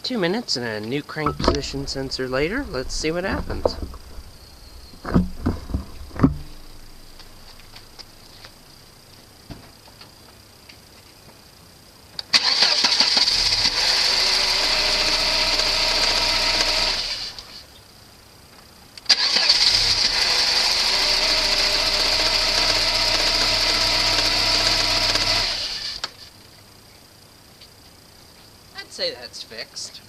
2 minutes and a new crank position sensor later. Let's see what happens. I'd say that's fixed.